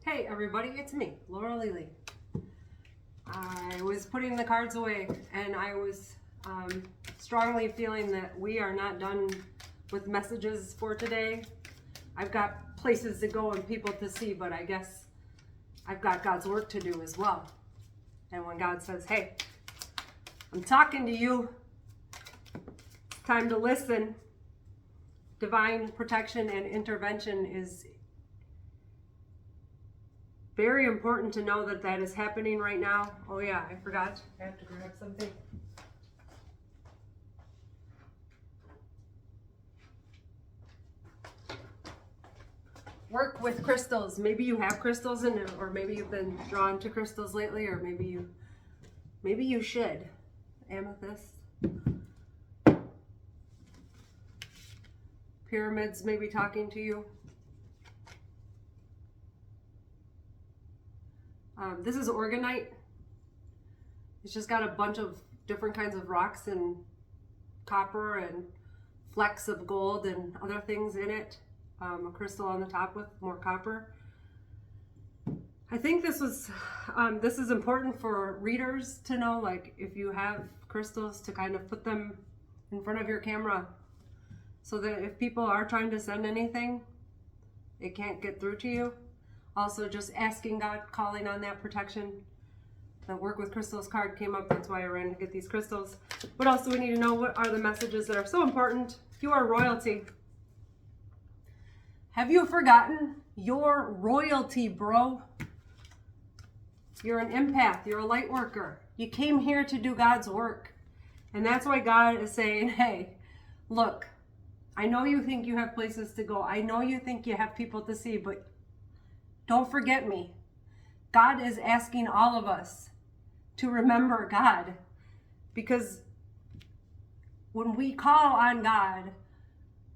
Hey everybody, it's me, Laura Lely. I was putting the cards away and I was strongly feeling that we are not done with messages for today. I've got places to go and people to see, but I guess I've got God's work to do as well. And when God says, hey, I'm talking to you, it's time to listen. Divine protection and intervention is very important to know that that is happening right now. Oh yeah, I forgot. I have to grab something. Work with crystals. Maybe you have crystals in it, or maybe you've been drawn to crystals lately, or maybe you should. Amethyst. Pyramids may be talking to you. This is Orgonite. It's just got a bunch of different kinds of rocks and copper and flecks of gold and other things in it. A crystal on the top with more copper. I think this is important for readers to know, like if you have crystals, to kind of put them in front of your camera so that if people are trying to send anything, it can't get through to you. Also, just asking God, calling on that protection. The Work with Crystals card came up, that's why I ran to get these crystals. What else do we need to know? What are the messages that are so important? You are royalty. Have you forgotten your royalty, bro? You're an empath, you're a light worker. You came here to do God's work. And that's why God is saying, hey, look, I know you think you have places to go. I know you think you have people to see, but don't forget me. God is asking all of us to remember God, because when we call on God,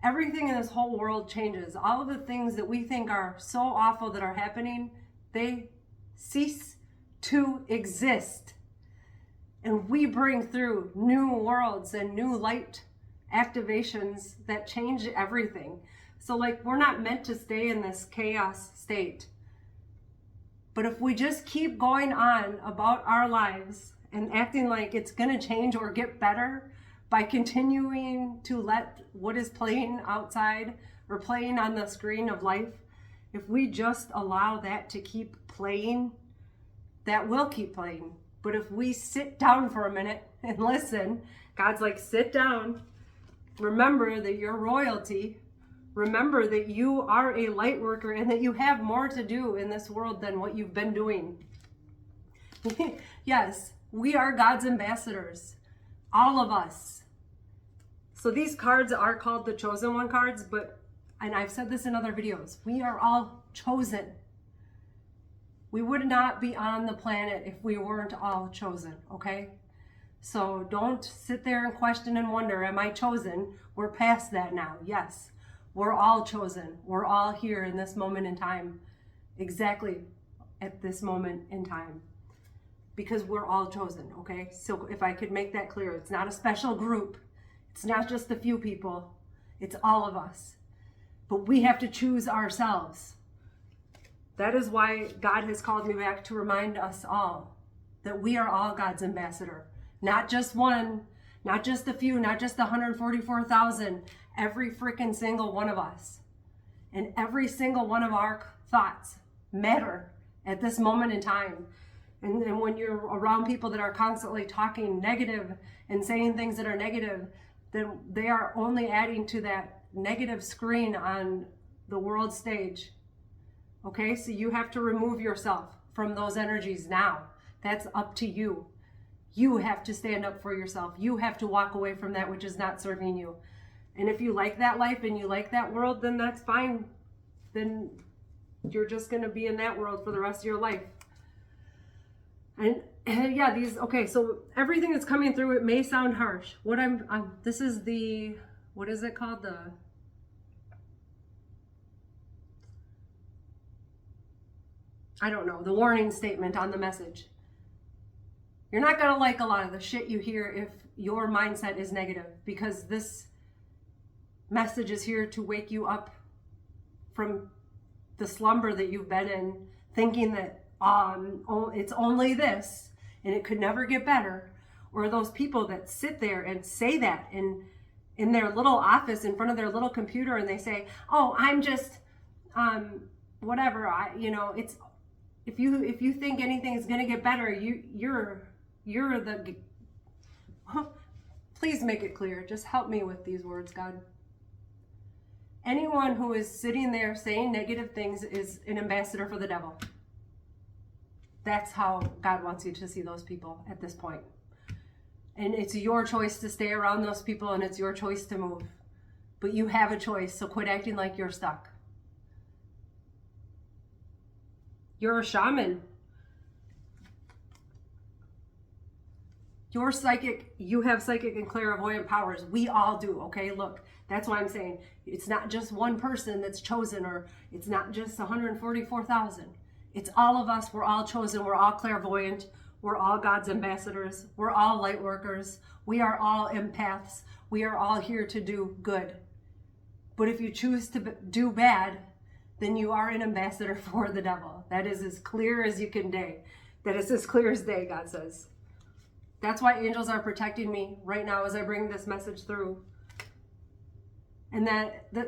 everything in this whole world changes. All of the things that we think are so awful that are happening, they cease to exist. And we bring through new worlds and new light activations that change everything. So like, we're not meant to stay in this chaos state. But if we just keep going on about our lives and acting like it's going to change or get better by continuing to let what is playing outside or playing on the screen of life, if we just allow that to keep playing, that will keep playing. But if we sit down for a minute and listen, God's like, sit down, remember that you're royalty. Remember that you are a light worker and that you have more to do in this world than what you've been doing. Yes, we are God's ambassadors. All of us. So these cards are called the Chosen One cards, and I've said this in other videos, we are all chosen. We would not be on the planet if we weren't all chosen, okay? So don't sit there and question and wonder, am I chosen? We're past that now, yes. We're all chosen. We're all here in this moment in time, exactly at this moment in time, because we're all chosen, okay? So if I could make that clear, it's not a special group. It's not just a few people. It's all of us. But we have to choose ourselves. That is why God has called me back to remind us all that we are all God's ambassador. Not just one, not just a few, not just the 144,000. Every freaking single one of us. And every single one of our thoughts matter at this moment in time. And when you're around people that are constantly talking negative and saying things that are negative, then they are only adding to that negative screen on the world stage. Okay, so you have to remove yourself from those energies now. That's up to you. You have to stand up for yourself. You have to walk away from that which is not serving you. And if you like that life and you like that world, then that's fine. Then you're just going to be in that world for the rest of your life. And yeah, okay, so everything that's coming through, it may sound harsh. This is what is it called? I don't know, the warning statement on the message. You're not going to like a lot of the shit you hear if your mindset is negative, because this message is here to wake you up from the slumber that you've been in, thinking that it's only this and it could never get better, or those people that sit there and say that in their little office in front of their little computer, and they say, oh, I'm just whatever, it's if you think anything is going to get better, you're the please make it clear. Just help me with these words, God. Anyone who is sitting there saying negative things is an ambassador for the devil. That's how God wants you to see those people at this point. And it's your choice to stay around those people, and it's your choice to move. But you have a choice, so quit acting like you're stuck. You're a shaman. You're psychic. You have psychic and clairvoyant powers. We all do, okay? Look, that's why I'm saying it's not just one person that's chosen, or it's not just 144,000. It's all of us. We're all chosen. We're all clairvoyant. We're all God's ambassadors. We're all light workers. We are all empaths. We are all here to do good. But if you choose to do bad, then you are an ambassador for the devil. That is as clear as you can day. That is as clear as day, God says. That's why angels are protecting me right now as I bring this message through. And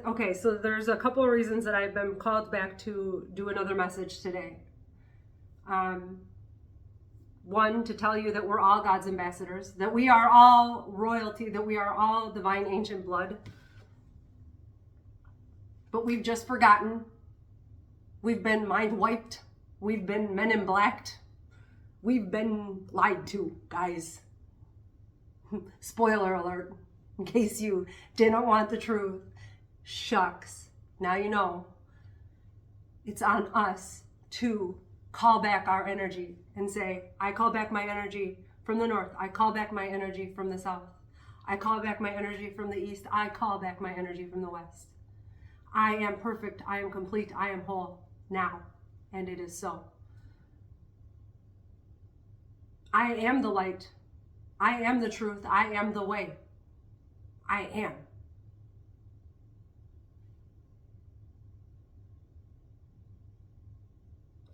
okay, so there's a couple of reasons that I've been called back to do another message today. One, to tell you that we're all God's ambassadors, that we are all royalty, that we are all divine ancient blood. But we've just forgotten. We've been mind wiped. We've been men in blacked. We've been lied to, guys. Spoiler alert, in case you didn't want the truth. Shucks. Now you know. It's on us to call back our energy and say, I call back my energy from the north. I call back my energy from the south. I call back my energy from the east. I call back my energy from the west. I am perfect. I am complete. I am whole now. And it is so. I am the light. I am the truth. I am the way. I am.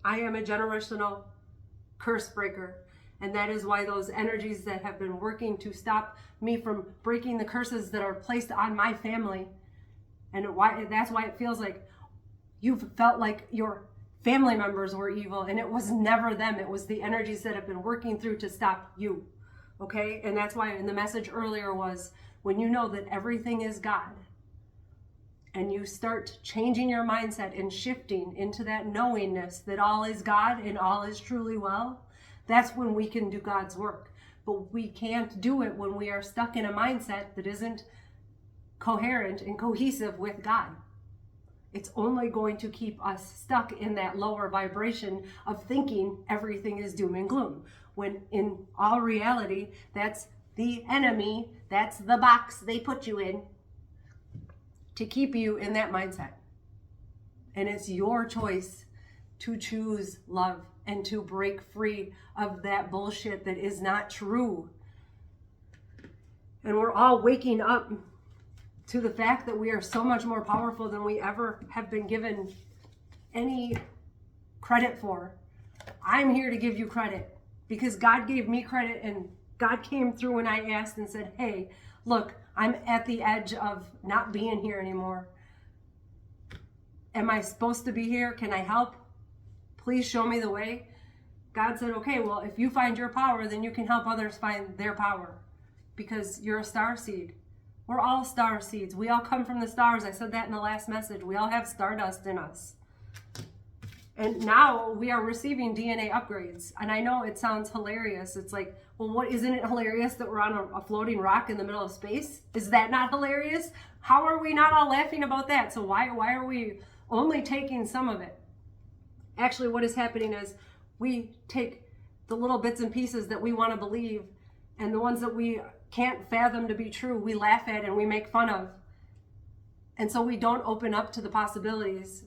I am a generational curse breaker. And that is why those energies that have been working to stop me from breaking the curses that are placed on my family, and that's why it feels like you've felt like your family members were evil, and it was never them. It was the energies that have been working through to stop you. Okay? And that's why in the message earlier was, when you know that everything is God, and you start changing your mindset and shifting into that knowingness that all is God and all is truly well, that's when we can do God's work. But we can't do it when we are stuck in a mindset that isn't coherent and cohesive with God. It's only going to keep us stuck in that lower vibration of thinking everything is doom and gloom, when in all reality, that's the enemy, that's the box they put you in to keep you in that mindset. And it's your choice to choose love and to break free of that bullshit that is not true. And we're all waking up to the fact that we are so much more powerful than we ever have been given any credit for. I'm here to give you credit because God gave me credit, and God came through when I asked and said, hey, look, I'm at the edge of not being here anymore. Am I supposed to be here? Can I help? Please show me the way. God said, okay, well, if you find your power, then you can help others find their power, because you're a star seed. We're all star seeds. We all come from the stars. I said that in the last message. We all have stardust in us. And now we are receiving DNA upgrades. And I know it sounds hilarious. It's like, well, what, isn't it hilarious that we're on a floating rock in the middle of space? Is that not hilarious? How are we not all laughing about that? So why are we only taking some of it? Actually, what is happening is we take the little bits and pieces that we want to believe, and the ones that we can't fathom to be true, we laugh at and we make fun of. And so we don't open up to the possibilities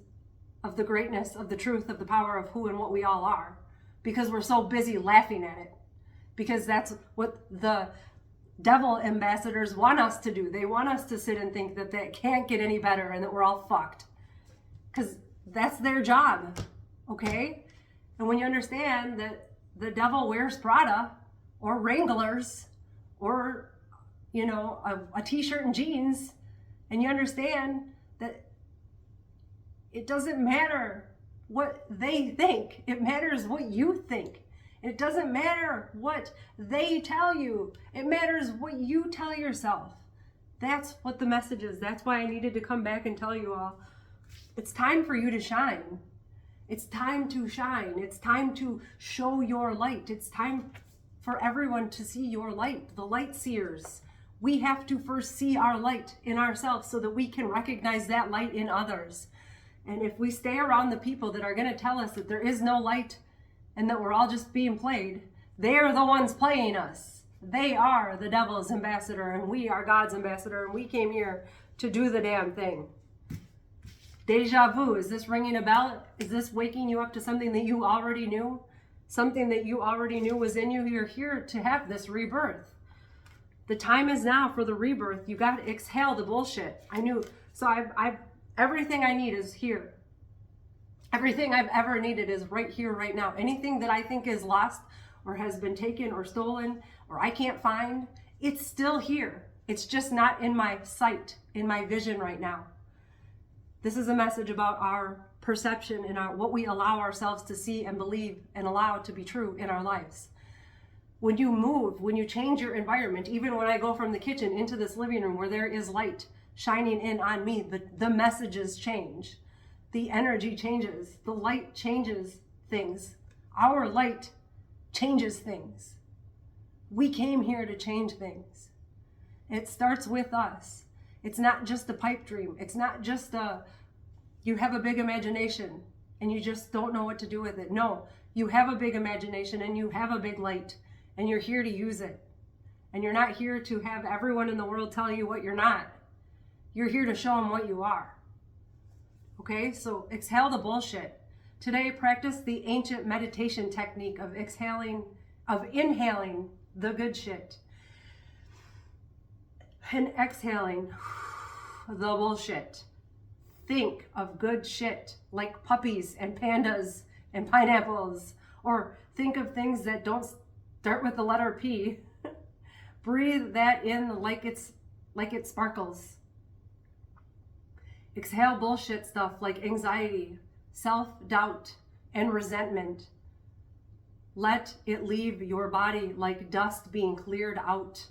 of the greatness, of the truth, of the power of who and what we all are, because we're so busy laughing at it. Because that's what the devil ambassadors want us to do. They want us to sit and think that that can't get any better and that we're all fucked. Because That's their job, okay? And when you understand that the devil wears Prada or Wranglers or, you know, a t-shirt and jeans, and you understand that it doesn't matter what they think, it matters what you think. It doesn't matter what they tell you, it matters what you tell yourself. That's what the message is. That's why I needed to come back and tell you all, it's time for you to shine. It's time to shine. It's time to show your light. It's time for everyone to see your light, the light seers. We have to first see our light in ourselves so that we can recognize that light in others. And if we stay around the people that are going to tell us that there is no light and that we're all just being played, they are the ones playing us. They are the devil's ambassador and we are God's ambassador, and we came here to do the damn thing. Deja vu, is this ringing a bell? Is this waking you up to something that you already knew? Something that you already knew was in you? You're here to have this rebirth. The time is now for the rebirth. You got to exhale the bullshit. I knew. So I've everything I need is here. Everything I've ever needed is right here, right now. Anything that I think is lost or has been taken or stolen or I can't find, it's still here. It's just not in my sight, in my vision right now. This is a message about our perception and what we allow ourselves to see and believe and allow to be true in our lives. When you move, when you change your environment, even when I go from the kitchen into this living room where there is light shining in on me, the messages change. The energy changes. The light changes things. Our light changes things. We came here to change things. It starts with us. It's not just a pipe dream. It's not just you have a big imagination and you just don't know what to do with it. No, you have a big imagination and you have a big light and you're here to use it. And you're not here to have everyone in the world tell you what you're not. You're here to show them what you are. Okay, so exhale the bullshit. Today, practice the ancient meditation technique of inhaling the good shit and exhaling the bullshit. Think of good shit like puppies and pandas and pineapples, or think of things that don't start with the letter P. Breathe that in like it sparkles. Exhale bullshit stuff like anxiety, self-doubt, and resentment. Let it leave your body like dust being cleared out.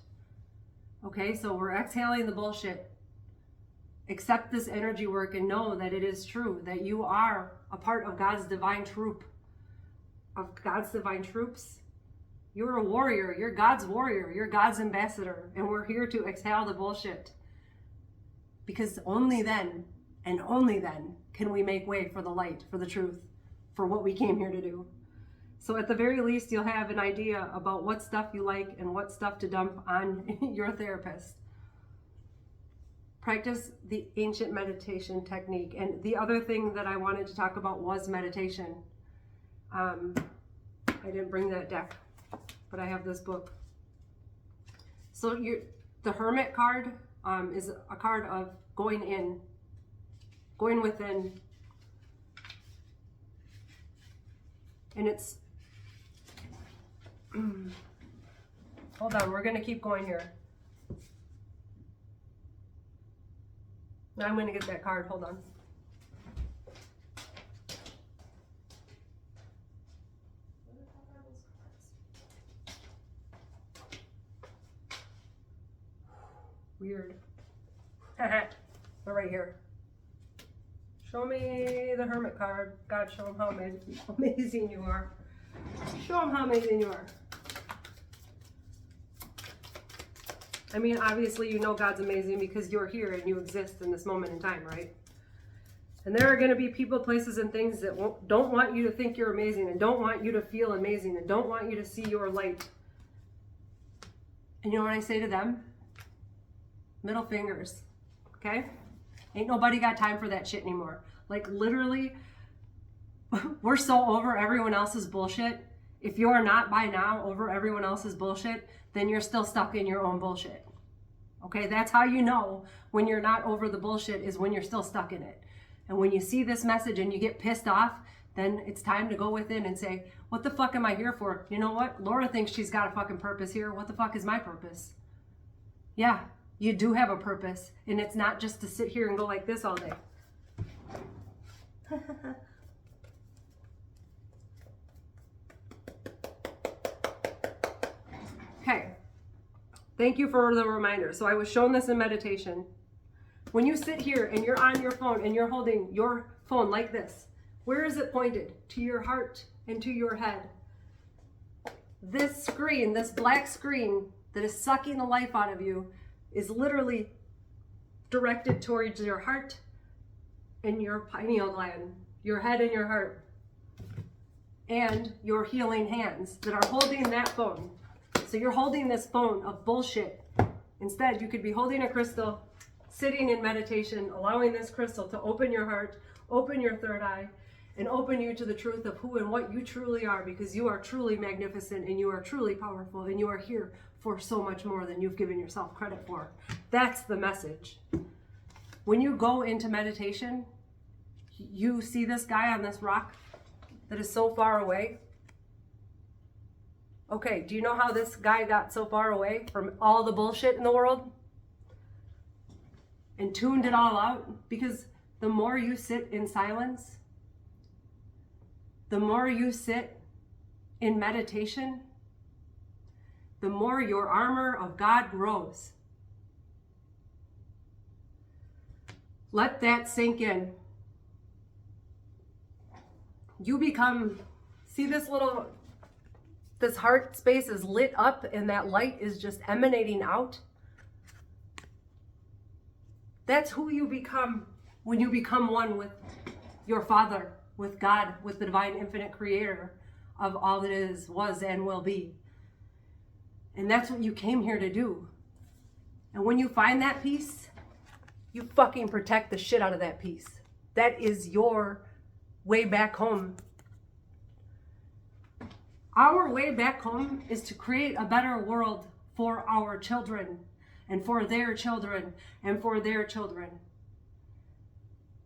Okay, so we're exhaling the bullshit. Accept this energy work and know that it is true, that you are a part of God's divine troop. Of God's divine troops. You're a warrior. You're God's warrior. You're God's ambassador. And we're here to exhale the bullshit. Because only then, and only then, can we make way for the light, for the truth, for what we came here to do. So at the very least, you'll have an idea about what stuff you like and what stuff to dump on your therapist. Practice the ancient meditation technique. And the other thing that I wanted to talk about was meditation. I didn't bring that deck, but I have this book. So the Hermit card is a card of going in, going within. And it's, hold on, we're going to keep going here. Now I'm going to get that card, hold on. Weird. They're right here. Show me the Hermit card. God, show them how amazing you are. Show them how amazing you are. I mean, obviously you know God's amazing because you're here and you exist in this moment in time, right? And there are going to be people, places, and things that don't want you to think you're amazing and don't want you to feel amazing and don't want you to see your light. And you know what I say to them? Middle fingers, okay? Ain't nobody got time for that shit anymore. Like literally, we're so over everyone else's bullshit. If you're not by now over everyone else's bullshit, then you're still stuck in your own bullshit. Okay, that's how you know when you're not over the bullshit, is when you're still stuck in it. And when you see this message and you get pissed off, then it's time to go within and say, what the fuck am I here for? You know what? Laura thinks she's got a fucking purpose here. What the fuck is my purpose? Yeah, you do have a purpose. And it's not just to sit here and go like this all day. Okay. Thank you for the reminder. So I was shown this in meditation. When you sit here and you're on your phone and you're holding your phone like this, where is it pointed? To your heart and to your head. This screen, this black screen that is sucking the life out of you, is literally directed towards your heart and your pineal gland, your head and your heart, and your healing hands that are holding that phone. So you're holding this phone of bullshit. Instead, you could be holding a crystal, sitting in meditation, allowing this crystal to open your heart, open your third eye, and open you to the truth of who and what you truly are, because you are truly magnificent and you are truly powerful and you are here for so much more than you've given yourself credit for. That's the message. When you go into meditation, you see this guy on this rock that is so far away. Okay, do you know how this guy got so far away from all the bullshit in the world? And tuned it all out? Because the more you sit in silence, the more you sit in meditation, the more your armor of God grows. Let that sink in. You become, see this heart space is lit up and that light is just emanating out. That's who you become when you become one with your Father, with God, with the divine infinite creator of all that is, was, and will be. And that's what you came here to do. And when you find that peace, you fucking protect the shit out of that peace. That is your way back home. Our way back home is to create a better world for our children and for their children and for their children.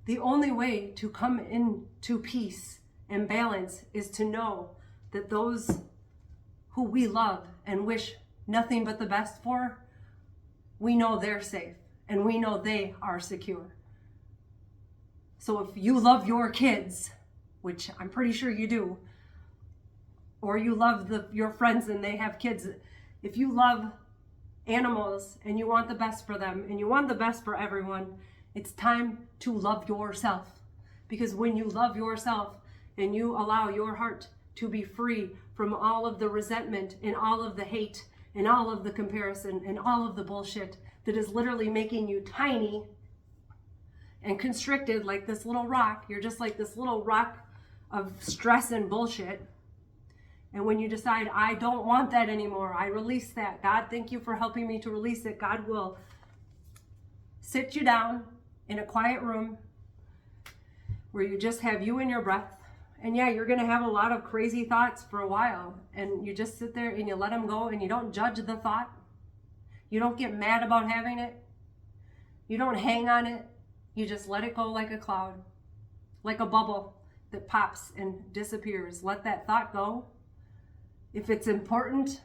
The only way to come into peace and balance is to know that those who we love and wish nothing but the best for, we know they're safe and we know they are secure. So if you love your kids, which I'm pretty sure you do, or you love your friends and they have kids, if you love animals and you want the best for them and you want the best for everyone, it's time to love yourself. Because when you love yourself and you allow your heart to be free from all of the resentment and all of the hate and all of the comparison and all of the bullshit that is literally making you tiny and constricted like this little rock, you're just like this little rock of stress and bullshit. And when you decide, I don't want that anymore, I release that. God, thank you for helping me to release it. God will sit you down in a quiet room where you just have you and your breath. And yeah, you're going to have a lot of crazy thoughts for a while. And you just sit there and you let them go and you don't judge the thought. You don't get mad about having it. You don't hang on it. You just let it go like a cloud, like a bubble that pops and disappears. Let that thought go. If it's important,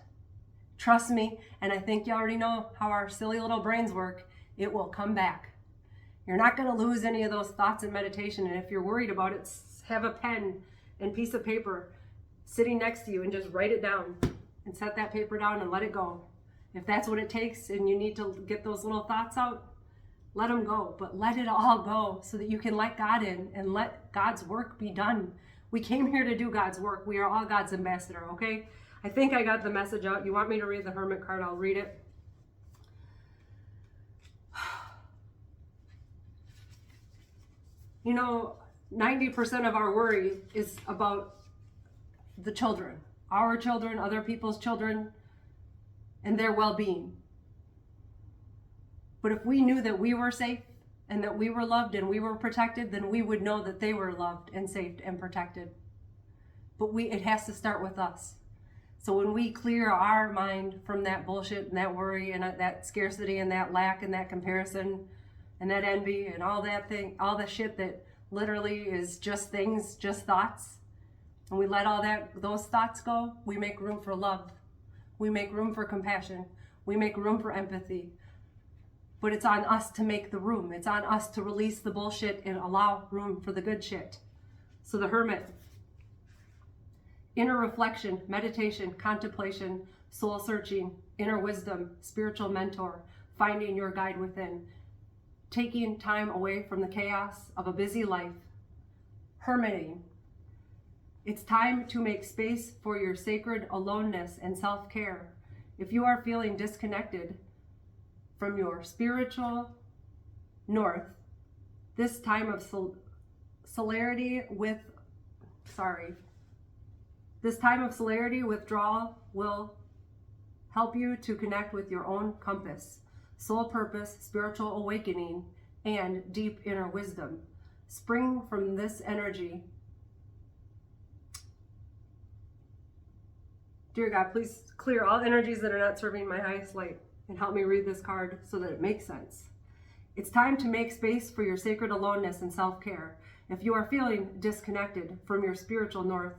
trust me, and I think you already know how our silly little brains work, it will come back. You're not going to lose any of those thoughts in meditation, and if you're worried about it, have a pen and piece of paper sitting next to you and just write it down and set that paper down and let it go. If that's what it takes and you need to get those little thoughts out, let them go, but let it all go so that you can let God in and let God's work be done. We came here to do God's work. We are all God's ambassador, okay? I think I got the message out. You want me to read the Hermit card? I'll read it. You know, 90% of our worry is about the children, our children, other people's children, and their well-being. But if we knew that we were safe and that we were loved and we were protected, then we would know that they were loved and safe and protected. But it has to start with us. So when we clear our mind from that bullshit and that worry and that scarcity and that lack and that comparison and that envy and all that thing, all the shit that literally is just things, just thoughts. And we let all those thoughts go, we make room for love. We make room for compassion. We make room for empathy. But it's on us to make the room. It's on us to release the bullshit and allow room for the good shit. So the Hermit. Inner reflection, meditation, contemplation, soul searching, inner wisdom, spiritual mentor, finding your guide within, taking time away from the chaos of a busy life, hermiting. It's time to make space for your sacred aloneness and self-care. If you are feeling disconnected from your spiritual north, this time of withdrawal will help you to connect with your own compass, soul purpose, spiritual awakening, and deep inner wisdom. Spring from this energy. Dear God, please clear all energies that are not serving my highest light and help me read this card so that it makes sense. It's time to make space for your sacred aloneness and self-care. If you are feeling disconnected from your spiritual north,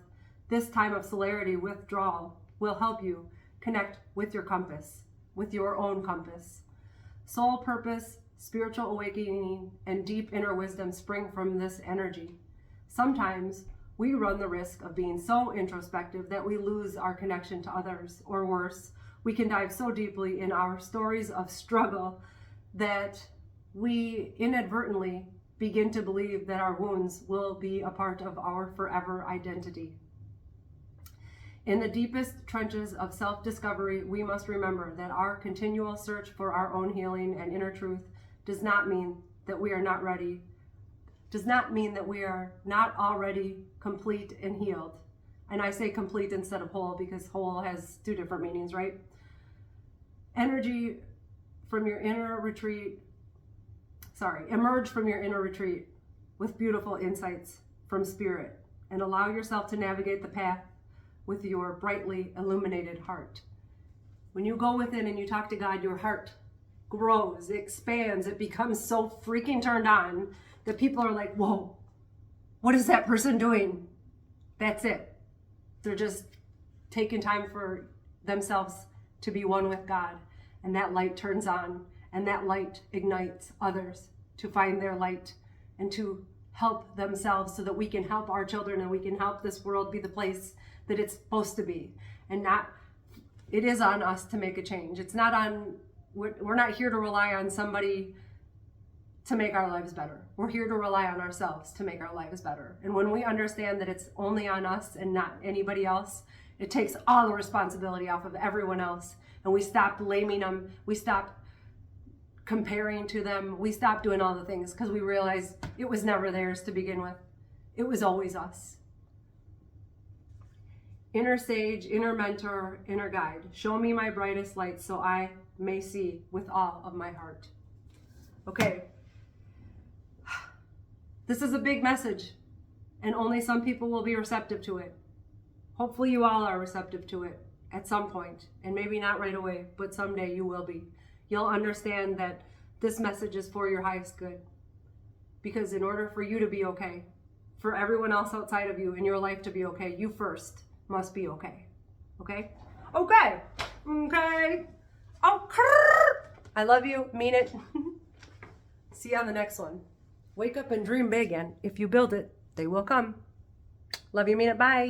this time of celerity withdrawal will help you connect with your compass, with your own compass. Soul purpose, spiritual awakening, and deep inner wisdom spring from this energy. Sometimes we run the risk of being so introspective that we lose our connection to others, or worse, we can dive so deeply in our stories of struggle that we inadvertently begin to believe that our wounds will be a part of our forever identity. In the deepest trenches of self-discovery, we must remember that our continual search for our own healing and inner truth does not mean that we are not ready, does not mean that we are not already complete and healed. And I say complete instead of whole because whole has two different meanings, right? Emerge from your inner retreat with beautiful insights from spirit and allow yourself to navigate the path with your brightly illuminated heart. When you go within and you talk to God, your heart grows, expands, it becomes so freaking turned on that people are like, whoa, what is that person doing? That's it. They're just taking time for themselves to be one with God. And that light turns on, and that light ignites others to find their light and to help themselves so that we can help our children and we can help this world be the place that it's supposed to be. And it is on us to make a change. It's not on, we're not here to rely on somebody to make our lives better. We're here to rely on ourselves to make our lives better. And when we understand that it's only on us and not anybody else, it takes all the responsibility off of everyone else. And we stop blaming them. We stop comparing to them. We stop doing all the things because we realize it was never theirs to begin with. It was always us. Inner sage, inner mentor, inner guide. Show me my brightest light so I may see with all of my heart. Okay. This is a big message, and only some people will be receptive to it. Hopefully you all are receptive to it at some point, and maybe not right away, but someday you will be. You'll understand that this message is for your highest good. Because in order for you to be okay, for everyone else outside of you in your life to be okay, you first must be okay. Okay? Okay. Okay. Okay. I love you. Mean it. See you on the next one. Wake up and dream big, and if you build it, they will come. Love you, mean it. Bye.